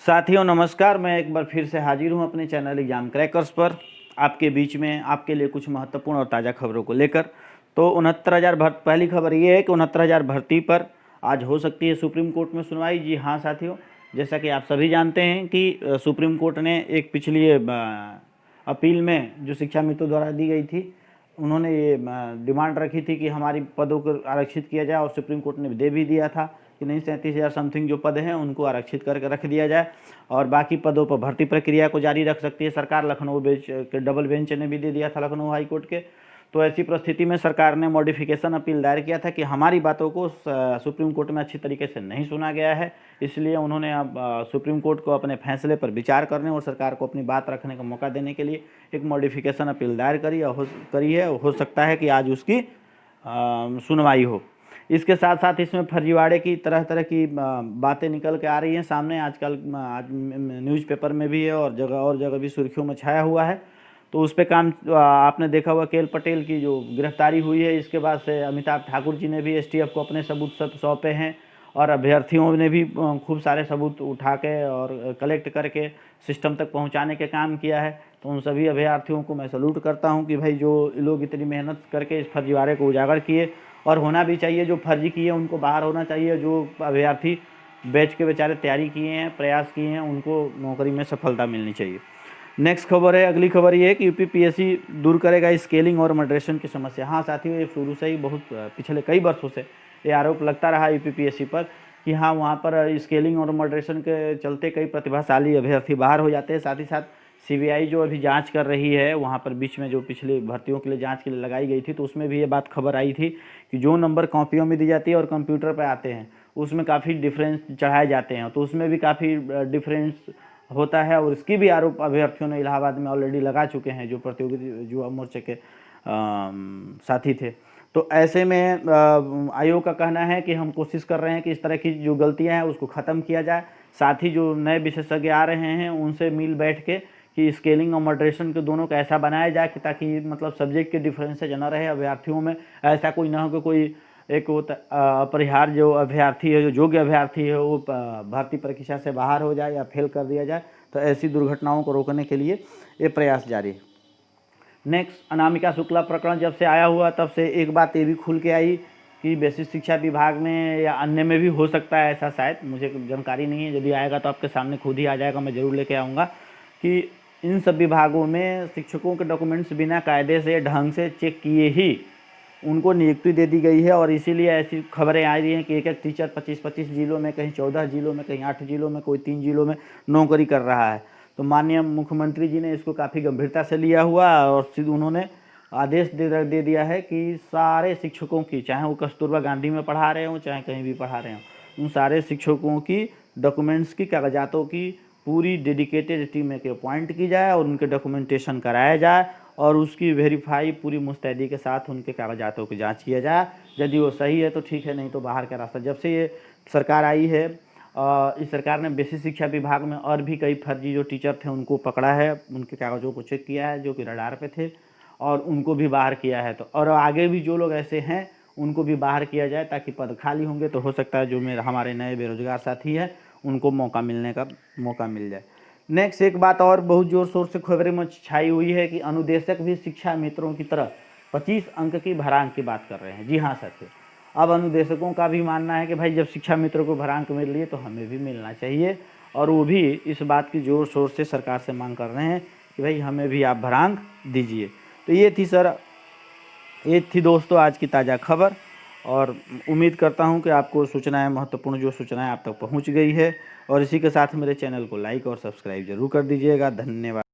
साथियों नमस्कार, मैं एक बार फिर से हाजिर हूं अपने चैनल एग्जाम क्रैकर्स पर आपके बीच में आपके लिए कुछ महत्वपूर्ण और ताज़ा खबरों को लेकर। तो 69,000 पहली खबर ये है कि 69,000 भर्ती पर आज हो सकती है सुप्रीम कोर्ट में सुनवाई। जी हाँ साथियों, जैसा कि आप सभी जानते हैं कि सुप्रीम कोर्ट ने एक पिछली अपील में जो शिक्षा मित्रों द्वारा दी गई थी, उन्होंने ये डिमांड रखी थी कि हमारी पदों को आरक्षित किया जाए और सुप्रीम कोर्ट ने दे भी दिया था कि नहीं 37,000 समथिंग जो पद हैं उनको आरक्षित करके रख दिया जाए और बाकी पदों पर भर्ती प्रक्रिया को जारी रख सकती है सरकार। लखनऊ बेंच के डबल बेंच ने भी दे दिया था लखनऊ हाई कोर्ट के। तो ऐसी परिस्थिति में सरकार ने मॉडिफिकेशन अपील दायर किया था कि हमारी बातों को सुप्रीम कोर्ट में अच्छी तरीके से नहीं सुना गया है, इसलिए उन्होंने अब सुप्रीम कोर्ट को अपने फैसले पर विचार करने और सरकार को अपनी बात रखने का मौका देने के लिए एक मॉडिफिकेशन अपील दायर करी है। हो सकता है कि आज उसकी सुनवाई हो। इसके साथ साथ इसमें फर्जीवाड़े की तरह तरह की बातें निकल के आ रही हैं सामने। आजकल न्यूज़पेपर में भी है और जगह भी सुर्खियों में छाया हुआ है। तो उस पर काम आपने देखा हुआ केएल पटेल की जो गिरफ्तारी हुई है, इसके बाद से अमिताभ ठाकुर जी ने भी एसटीएफ को अपने सबूत सौंपे हैं और अभ्यर्थियों ने भी खूब सारे सबूत उठा के और कलेक्ट करके सिस्टम तक पहुंचाने के काम किया है। तो उन सभी अभ्यर्थियों को मैं सैल्यूट करता हूं कि भाई जो लोग इतनी मेहनत करके इस फर्जीवाड़े को उजागर किए, और होना भी चाहिए, जो फर्जी किए उनको बाहर होना चाहिए। जो अभ्यर्थी बैच के बेचारे तैयारी किए हैं, प्रयास किए हैं, उनको नौकरी में सफलता मिलनी चाहिए। नेक्स्ट खबर है, अगली खबर ये है कि यूपीपीएससी दूर करेगा स्केलिंग और मॉडरेशन की समस्या। हाँ साथियों, ये शुरू से ही बहुत पिछले कई वर्षों से ये आरोप लगता रहा यूपीपीएससी पर कि हाँ वहाँ पर स्केलिंग और मॉडरेशन के चलते कई प्रतिभाशाली अभ्यर्थी बाहर हो जाते हैं। साथ ही साथ सीबीआई जो अभी जांच कर रही है, वहाँ पर बीच में जो पिछली भर्तियों के लिए जांच के लिए लगाई गई थी, तो उसमें भी ये बात खबर आई थी कि जो नंबर कॉपियों में दी जाती है और कंप्यूटर पर आते हैं उसमें काफ़ी डिफरेंस चढ़ाए जाते हैं। तो उसमें भी काफ़ी डिफरेंस होता है और इसकी भी आरोप अभ्यर्थियों ने इलाहाबाद में ऑलरेडी लगा चुके हैं, जो प्रतियोगी युवा मोर्चे के साथी थे। तो ऐसे में आयोग का कहना है कि हम कोशिश कर रहे हैं कि इस तरह की जो गलतियां हैं उसको ख़त्म किया जाए। साथ ही जो नए विशेषज्ञ आ रहे हैं उनसे मिल बैठ के कि स्केलिंग और मॉडरेशन के दोनों का ऐसा बनाया जाए कि ताकि मतलब सब्जेक्ट के डिफरेंसेज न रहे अभ्यर्थियों में। ऐसा कोई ना हो कि कोई एक अपरिहार्य जो अभ्यर्थी है, जो योग्य अभ्यर्थी है, वो भर्ती परीक्षा से बाहर हो जाए या फेल कर दिया जाए। तो ऐसी दुर्घटनाओं को रोकने के लिए ये प्रयास जारी है। नेक्स्ट, अनामिका शुक्ला प्रकरण जब से आया हुआ तब से एक बात ये भी खुल के आई कि बेसिक शिक्षा विभाग में या अन्य में भी हो सकता है ऐसा, शायद मुझे जानकारी नहीं है, यदि आएगा तो आपके सामने खुद ही आ जाएगा, मैं ज़रूर लेके आऊँगा कि इन सब विभागों में शिक्षकों के डॉक्यूमेंट्स बिना कायदे से ढंग से चेक किए ही उनको नियुक्ति दे दी गई है। और इसीलिए ऐसी खबरें आ रही हैं कि एक एक टीचर 25-25 जिलों में, कहीं 14 जिलों में, कहीं 8 जिलों में, कोई 3 जिलों में नौकरी कर रहा है। तो माननीय मुख्यमंत्री जी ने इसको काफ़ी गंभीरता से लिया हुआ और सीधे उन्होंने आदेश दे दिया है कि सारे शिक्षकों की, चाहे वो कस्तूरबा गांधी में पढ़ा रहे हों चाहे कहीं भी पढ़ा रहे हों, उन सारे शिक्षकों की डॉक्यूमेंट्स की, कागजातों की पूरी डेडिकेटेड टीम में अपॉइंट की जाए और उनके डॉक्यूमेंटेशन कराया जाए और उसकी वेरीफाई पूरी मुस्तैदी के साथ उनके कागजातों की जांच किया जाए। यदि वो सही है तो ठीक है, नहीं तो बाहर का रास्ता। जब से ये सरकार आई है, इस सरकार ने बेसिक शिक्षा विभाग में और भी कई फर्जी जो टीचर थे उनको पकड़ा है, उनके कागज़ों को चेक किया है जो कि रडार पे थे, और उनको भी बाहर किया है। तो और आगे भी जो लोग ऐसे हैं उनको भी बाहर किया जाए, ताकि पद खाली होंगे तो हो सकता है जो हमारे नए बेरोजगार साथी हैं उनको मौका मिल जाए। नेक्स्ट, एक बात और बहुत जोर शोर से खबरें में छाई हुई है कि अनुदेशक भी शिक्षा मित्रों की तरह 25 अंक की भरांक की बात कर रहे हैं। जी हाँ साथियों, अब अनुदेशकों का भी मानना है कि भाई जब शिक्षा मित्रों को भरांक मिल रही है तो हमें भी मिलना चाहिए, और वो भी इस बात की जोर शोर से सरकार से मांग कर रहे हैं कि भाई हमें भी आप भरांक दीजिए। तो ये थी दोस्तों आज की ताज़ा खबर, और उम्मीद करता हूं कि आपको सूचनाएं, महत्वपूर्ण जो सूचनाएं आप तक पहुंच गई है। और इसी के साथ मेरे चैनल को लाइक और सब्सक्राइब जरूर कर दीजिएगा। धन्यवाद।